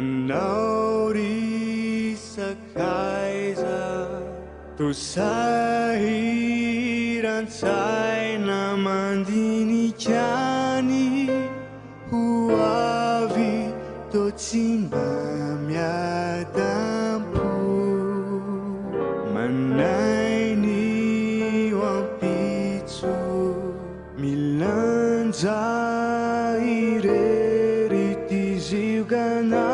manao risakaiza tosahiran-tsaina mandinikany ho avy to tsy mba miadam-po manainy ho ampitso milanja irery ty ziogana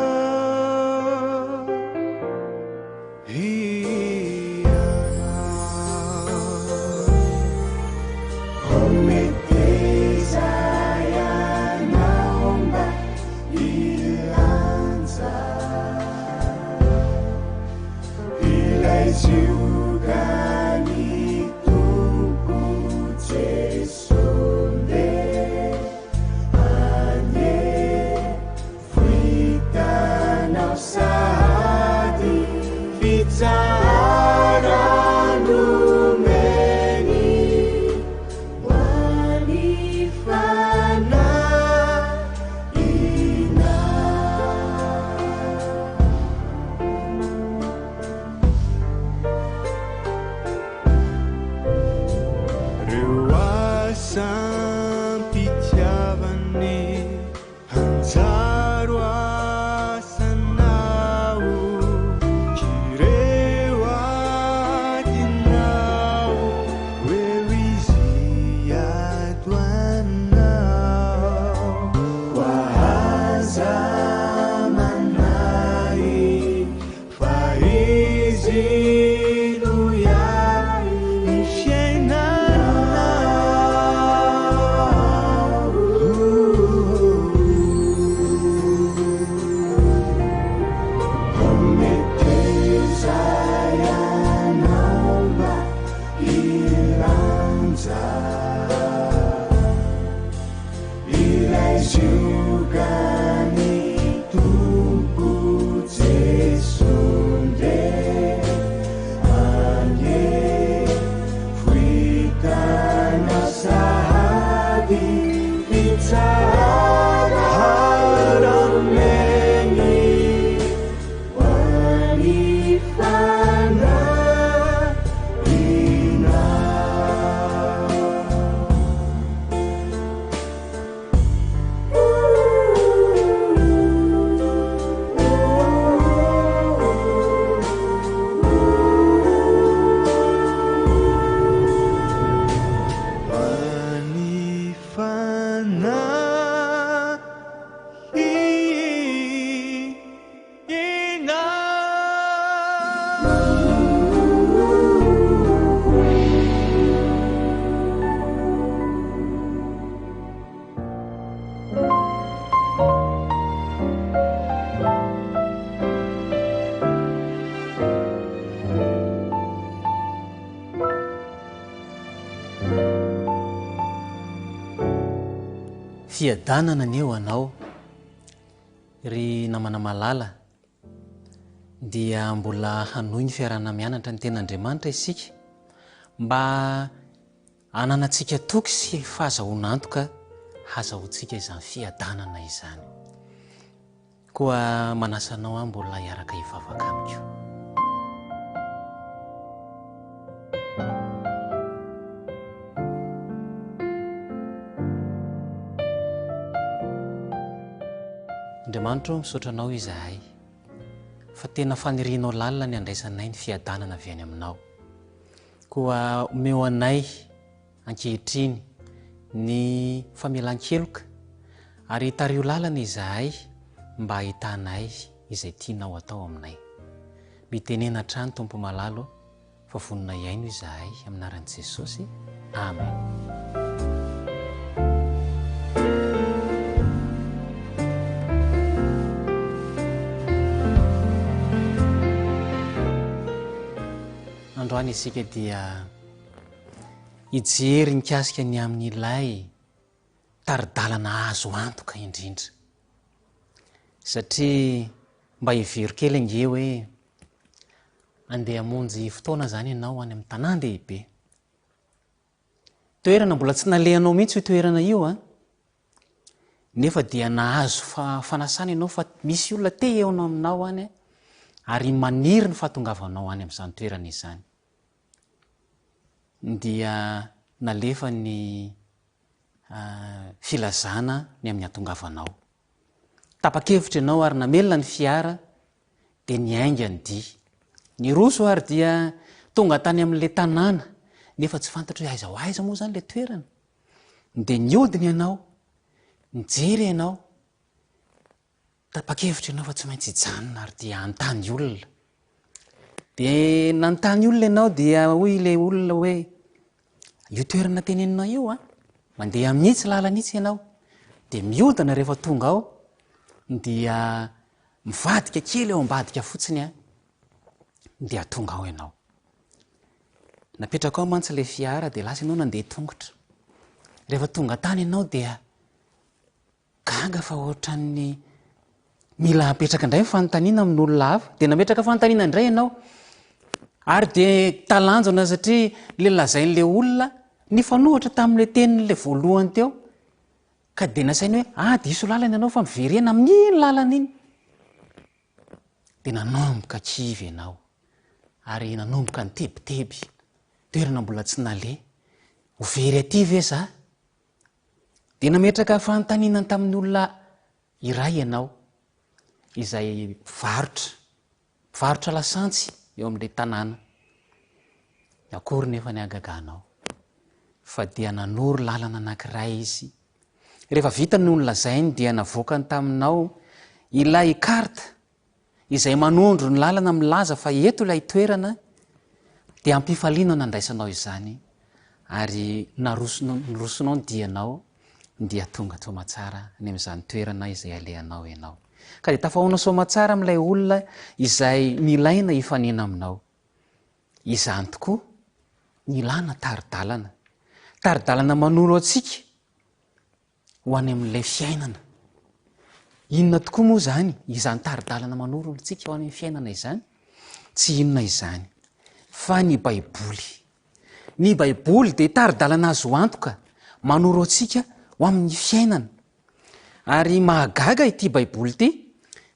fiadanana aneo anao ry namana malala dia mbola hanohy ny fiarana mianatra ny ten'Andriamanitra isika mba ananantsika toky sy fahazahoanantoka hazahoantsika izany fiadanana izany koa manasanao aho mbola hiaraka hivavaka amiko. Andriamanitra misaotranao izahay fa tena fanirianao lalina ny andraisanay ny fiadanana avy any aminao koa omeo anay ankehitriny ny famelan-keloka ary hitario lalana izahay mba hahitanay izay tianao atao aminay. Mitenena hatrany Tompo malalo fa vonona iaino izahay amin'ny anaran'i Jesosy. Amen. Androany isika dia hijery nikasika ny amin'ilay taridalana azo antoka indrindra satria mba hivery kely ange hoe andeha hamonjy fotoana zany ianao any amin'ny tanan-dehibe. Toerana mbola tsy nalehanao mihitsy io toerana io nefa dia nahazo fanasana ianao fa misy olona te eonao aminao any ary maniry ny fahatongavanao any amin'izany toerana izany. Dia nalefa ny filazana ny amin'ny hatongavanao. Tapa-kevitra ianao ary namelona ny fiara dia niainga ny dia. Ny roso ary dia tonga tany amin'ilay tanàna nefa tsy fantatra hoe aiza ho aiza moa zany ilay toerana. Dia niodina ianao, nijery ianao, tapa-kevitra ianao fa tsy maintsy hijanona ary dia antany olona. Dia nanontany olona ianao dia hoy ilay olona hoe io toerana teneninao io mandeha amin'itsy lalan'itsy ianao. Dia miodana rehefa tonga ao dia mivadika kely eo ambadika fotsiny dia tonga ao ianao. Napetraka ao mantsy ilay fiara dia lasa ianao nandeha tongotra. Rehefa tonga tany ianao dia gaga fa ohatran'ny mila apetraka indray fanontaniana amin'olona hafa. Dia nametraka fanontaniana indray ianao ary dia talanjona satria ilay lazain'ilay olona ny fanohitra tamin'ilay tenin'ilay voalohany teo ka dia nasainy hoe diso lalana ianao fa miverena amin'iny lalana iny. Dia nanomboka kivy ianao ary nanomboka ny tebiteby, toerana mbola tsy nale, ho very aty ve za? Dia nametraka fanontaniana tamin'ny olona iray ianao izay mpivarotra lasantsy eo amin'ilay tanàna. Akory nefa ny agaganao fa dia nanoro lalana anankiray izy. Rehefa vita ny nolazainy dia navoakany taminao ilay karta izay manondro ny lalana milaza fa eto ilay toerana. Dia ampifaliana nandraisanao izany ary narosonao ny dianao dia tonga soamatsara ny amin'izany toerana izay alehanao ianao. Ka dia tafahoana soamatsara amin'ilay olona izay nilaina hifanena aminao. Izany tokoa nilana taridalana. Taridalana manoro antsika ho any amin'ilay fiainana. Inona tokoa moa zany izany taridalana manoro antsika ho any amin'ny fiainana izany? Tsy inona izany fa ny Baiboly. Ny Baiboly dia taridalana azo antoka manoro antsika ho amin'ny fiainana. Ary mahagaga ity Baiboly ity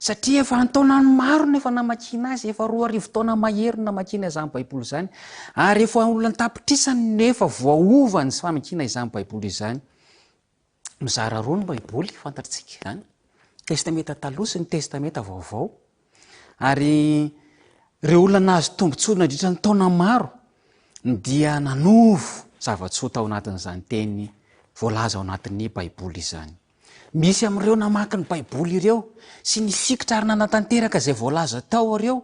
satria efa antaonany maro nefa namakina azy, efa 2 taona mahery namakina izany Baiboly izany ary efa olona tapitrisany nefa voaova ny famakina izany Baiboly izany. Mizara 2 ny Baiboly fantatritsika izany. Testameta taloha sy ny testameta vaovao. Ary ireo olona nahazo tombontsoa nandritra ny taona maro dia nanovo zava-tsoa tao anatin'izany teny voalaza ao anatin'ny Baiboly izany. Misy amin'ireo namaky ny Baiboly ireo sy ny fikitra ary nanatanteraka izay voalaza tao ireo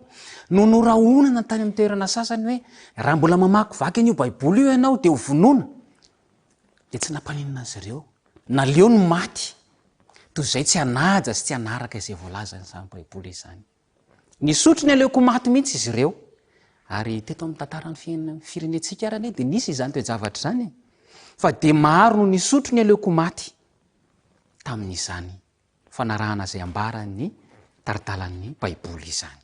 no noraonana tany amin'ny toerana sasany hoe raha mbola mamaky vaky an'io Baiboly io ianao dia ho vonoina. Dia tsy nampaninona azy ireo. Naleo ny maty. Toy izay tsy hanaja sy tsy hanaraka izay voalaza n'izany Baiboly izany. Nisotro ny aleoko maty mihitsy izy ireo. Ary teto amin'ny tantaran'ny firenentsika arany dia nisy izany toe-javatra izany. Fa dia maro no nisotro ny aleoko maty tamin'izany fanarahana izay ambaran'ny taridalan'ny Baiboly izany.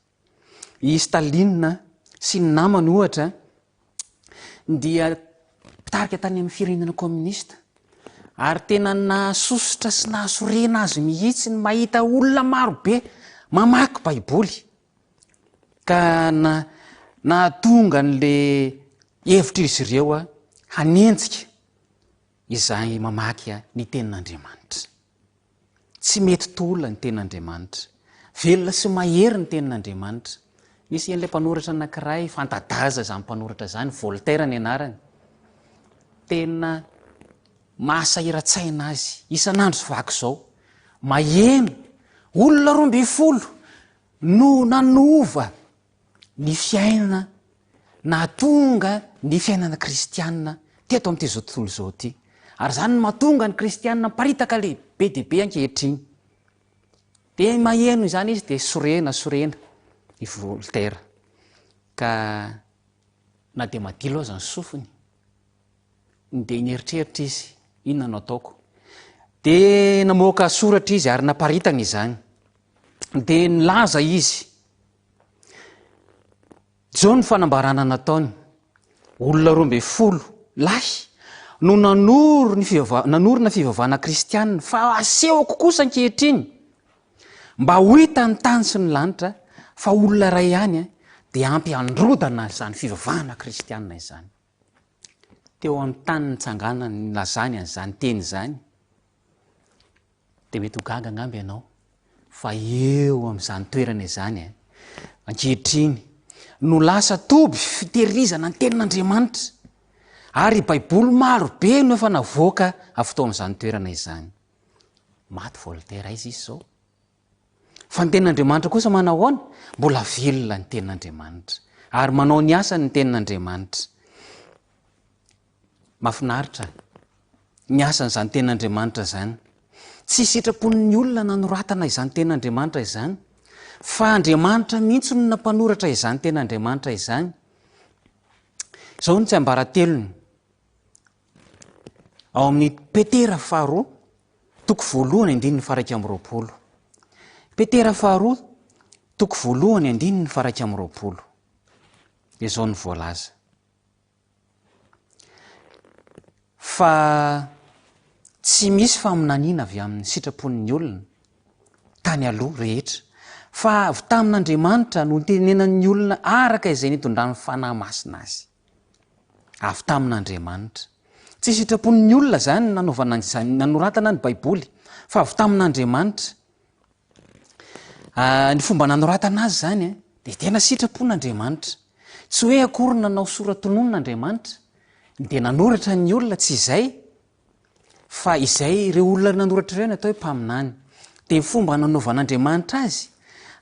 I Staline sy ny namany ohatra dia pitarika tany amin'ny firenena komunista ary tena nasosotra sy nahasorena azy mihitsy ny mahita olona marobe mamaky Baiboly. Ka nahatonga n'le hevitra izy ireo hanenjika izay mamaky ny tenin'Andriamanitra. Tsy mety tola ny tenin'Andriamanitra. Velona sy mahery ny tenin'Andriamanitra. Nisy an'ilay mpanoratra anankiray fantadaza izany mpanoratra izany, Voltaire ny anarany. Tena mahasahira-tsaina azy isan'andro sy vaky izao. Maheno olona 12 no nanova ny fiainana nahatonga ny fiainana kristianina teto amin'ity zao tontolo izao ity. Ary izany no mahatonga ny kristianina paritaka lehibe dehibe ankehitriny. Dia maheno izany izy dia sorena i Voltaire. Ka na dia madilo aza ny sofiny dia nieritreritra izy inona no ataoko. Dia namoaka soratra izy ary naparitana izany. Dia nilaza izy zao ny fanambarana nataony. Olona 12 lahy no nanorona fivavahana kristianina fa asehoko kosa ankehitriny mba ho hita ny tany sy ny lanitra fa olona ray ihany dia ampy androdana zany fivavahana kristianina izany. Teo amin'ny tany nitsangana ny lazany an'izany teny izany dia mety ho gaga angamby ianao fa eo amin'izany toerana izany ankehitriny no lasa toby fitehirizana ny tenin'Andriamanitra ary baiboly maro be no efa navoaka avy tao amin'izany toerana izany. Maty Voltaire izy izao. Fa ny tenin'Andriamanitra kosa manao ahoana? Mbola velona ny tenin'Andriamanitra ary manao ny asa ny tenin'Andriamanitra. Mahafinaritra ny asan'izany tenin'Andriamanitra izany. Tsy sitrapon'ny olona nanoratana izany tenin'Andriamanitra izany fa Andriamanitra mihitsy no nampanoratra izany tenin'Andriamanitra izany. Izao no tsy ambaratelony ao amin'ny Petera 2:1-20. Petera 2:1-20. Izao ny voalaza. Fa tsy misy faminaniana avy amin'ny sitrapon'ny olona tany aloha rehetra fa avy tamin'Andriamanitra no tenenan'ny olona araka izay nitondrany fanahy masina azy. Avy tamin'Andriamanitra. Tsy sitrapon'ny olona zany nanaovana izany nanoratana ny baiboly fa avy tamin'Andriamanitra. Ny fomba nanoratana azy zany dia tena sitrapon'Andriamanitra. Tsy hoe akory nanao soratonon'Andriamanitra dia nanoratra ny olona, tsy izay fa izay ireo olona nanoratra ireo natao hoe mpaminany. Dia fomba nanaovan'Andriamanitra azy,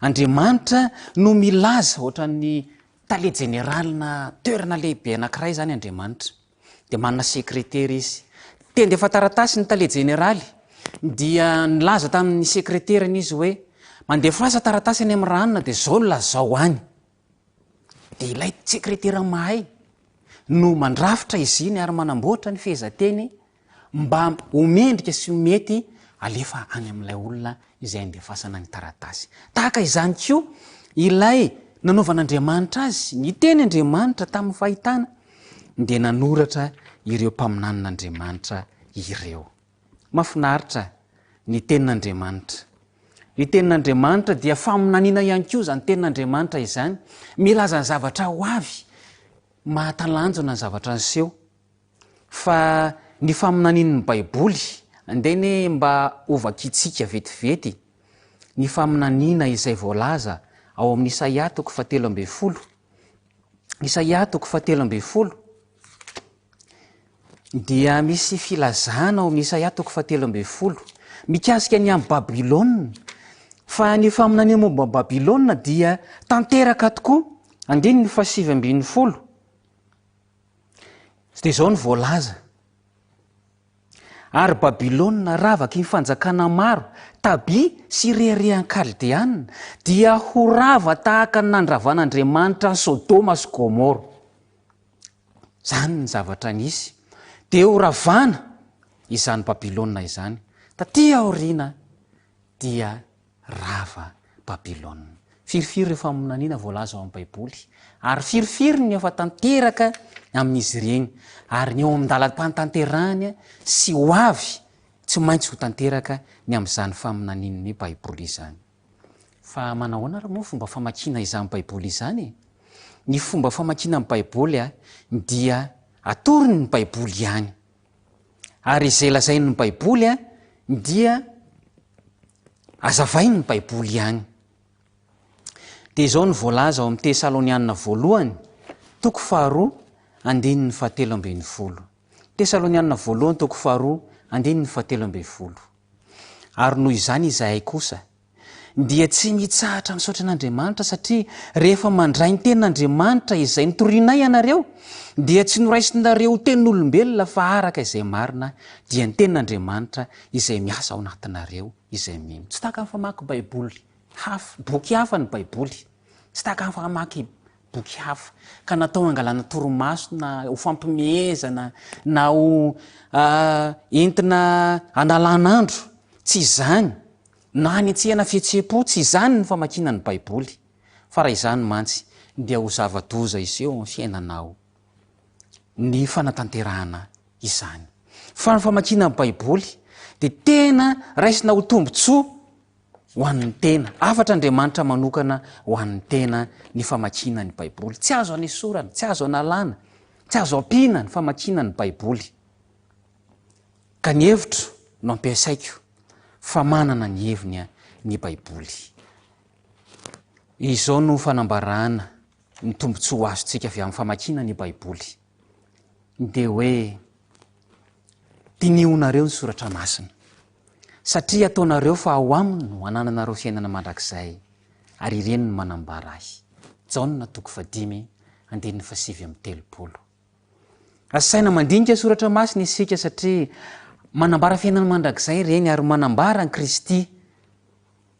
Andriamanitra no milaza ohatran'ny tale jeneralina toerana lehibe anankiray zany Andriamanitra. Dia manana sekretera izy. Teny efa taratasy ny tale jeneraly dia nilaza tamin'ny sekreterany izy hoe mandefa asa taratasy any amin'ny ranona dia zao no lazao any. Dia ilay sekretera mahay no mandrafitra izy iny ary manamboatra ny fehezanteny mba homendrika sy mety alefa any amin'ilay olona izay andefasana ny taratasy. Tahaka izany koa ilay nanaovan'Andriamanitra azy, ny teny Andriamanitra tamin'ny fahitana dia nanoratra ireo mpaminan'Andriamanitra ireo. Mahafinaritra ny tenin'Andriamanitra. Ny tenin'Andriamanitra dia faminaniana ihany koa zany tenin'Andriamanitra izany. Milaza ny zavatra ho avy, mahatalanjona ny zavatra niseho. Fa ny faminanin'ny baiboly andeny mba ovakitsika vetivety ny faminaniana izay voalaza ao amin'ny Isaia 7:12. Isaia 7:12 dia misy filazana ao amin'ny Isaia 7:12 mikasika ny amin'ny Babilôna. Fa ny faminaniana momba Babilôna dia tanteraka tokoa. Andiny ny 7:20. Dia izao ny voalaza. Ary Babilôna ravaky ny fanjakana maro, tabi sy reharehan'ny Kaldeana dia ho rava tahaka ny nandravan'Andriamanitra ny Sodoma sy Gomora. Zany ny zavatra nisy. Dia ho ravana izany Babilôna izany. Taty aoriana dia rava Babilôna. Firifiry ireo faminaniana voalaza ao amin'ny baiboly ary firifiry ny efa tanteraka amin'izy ireny ary ny eo amin'ny dalam-panatanterahany sy ho avy tsy maintsy ho tanteraka ny amin'izany faminaniana ny baiboly izany. Fa manao ahoana moa fomba famakina izany baiboly izany? Ny fomba famakina ny baiboly dia atoriny ny baiboly ihany. Ary izay lazainy ny baiboly dia azavainy ny baiboly ihany. Dia izao ny voalaza ao amin'ny Tesalonianina 1:2-7. Tesalonianina 1:2-7. Ary noho izany izahay kosa dia tsy mitsahatra misaotra an'Andriamanitra satria rehefa mandray ny tenin'Andriamanitra izay nitorianay ianareo dia tsy noraisinareo ho tenin'olombelona fa araka izay marina dia ny tenin'Andriamanitra izay miasa ao anatinareo izay mino. Tsy tahaka ny famaky baiboly hafa, boky hafa ny baiboly. Tsy tahaka ny famaky boky hafa ka natao angalana torimaso na ho fampimehezana na ho entina analana andro. Tsy izany. Na ny tsihana fihetseham-po, tsy izany ny famakina ny baiboly. Fa raha izany mantsy dia ho zava-doza izy eo amin'ny fiainanao. Ny fanatanterahana izany. Fa ny famakiana ny baiboly dia tena raisina ho tombontsoa ho an'ny tena. Afatra Andriamanitra manokana ho an'ny tena ny famakiana ny baiboly. Tsy azo anesorana, tsy azo analana, tsy azo ampiana ny famakiana ny baiboly. Ka ny hevitro no ampiasaiko fa manana ny heviny ny baiboly. Izao no fanambarana ny tombontsoa azontsika avy amin'ny famakiana ny baiboly. Dia hoe dinihonareo ny soratra masina, satria ataonareo fa ao aminy no anananareo fiainana mandrakizay, ary ireny no manambara ahy. Jaona 5:7-8. Asaina mandinika soratra masina isika satria manambara fiainana mandrakizay ireny ary manambara ny Kristy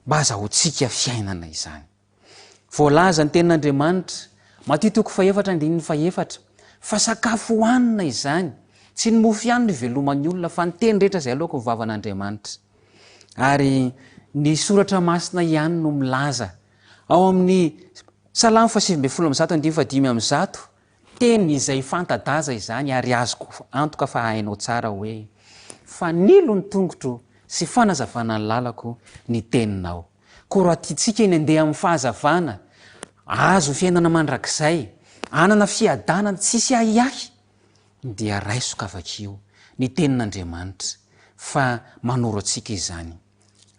mba azahoantsika fiainana izany. Voalaza ny tenin'Andriamanitra Mateo 4:4 fa sakafo hohanina izany, tsy ny mofo ihany no iveloman'ny olona fa ny teny rehetra izay aloaka ny vavan'Andriamanitra. Ary ny soratra masina ihany no milaza ao amin'ny Salamo 7:5-5, teny izay fanta-daza izany ary azoko antoka fa hainao tsara hoe fanilo ny tongotro sy fanazavana ny lalako ny teninao. Koa raha tiantsika iny andeha amin'ny fahazavana, azo fiainana mandrakizay, anana fiadanana tsisy ahiahy, dia raisoka avakio ny tenin'Andriamanitra fa manoro antsika izany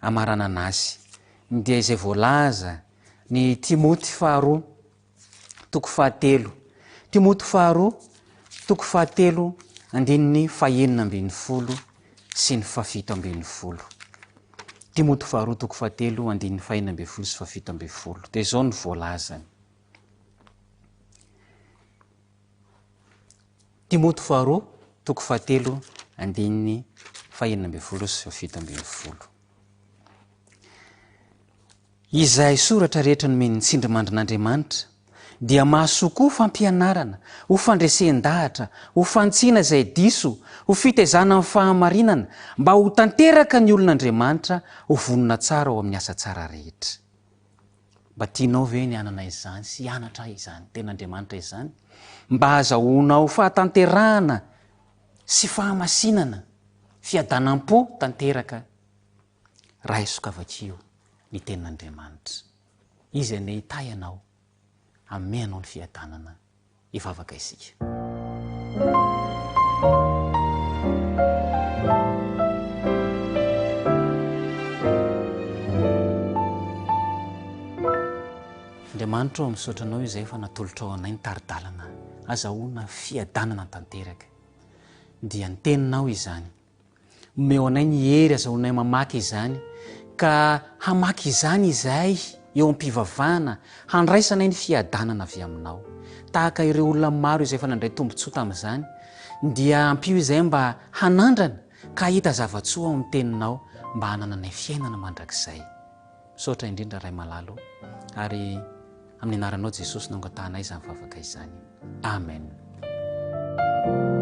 amarana anazy. Dia izay voalaza ny Timoty 2:7, Timoty 2:7 andininy 6:9 sy ny 7:20. Timoty 2:7 andininy 6:9 sy 7:20. Dia izao ny voalazany. Timoty 2:7 andininy 6:9 sy 7:20. Izay soratra rehetra nomeny ny tsindrimandrin'Andriamanitra dia mahasoa koa fampianarana, ho fandresen-dahatra, ho fantsiana izay diso, ho fitaizana amin'ny fahamarinana, mba ho tanteraka ny olon'Andriamanitra ho vonona tsara ao amin'ny asa tsara rehetra. Mba tianao ve ny anana izany sy hianatra izany ten'Andriamanitra izany, mba azahoanao fahatanterahana sy fahamasinana, fiadanam-po tanteraka, raisoka avakio ny tenin'Andriamanitra. Izy ane hitay anao, ame anao ny fiadanana, hivavaka isika. Andriamanitra misaotra anao izay fa natolotra ao anay ny taridalana azahoana fiadanana tanteraka. Dia ny teninao izany, omeo anay ny hery azahoanay mamaky izany, ka hamaky izany izay eo am-pivavahana, handraisanay ny fiadanana avy aminao. Tahaka ireo olona maro izay fa nandray tombontsoa tamin'izany, dia ampio izay mba hanandrana ka hita zavatsoa ao amin'ny teninao mba hanananay fiainana mandrakizay. Misaotra indrindra Ray Malalo, ary amin'ny anaranao Jesosy no angatahanay izany vavaka izany. Amen.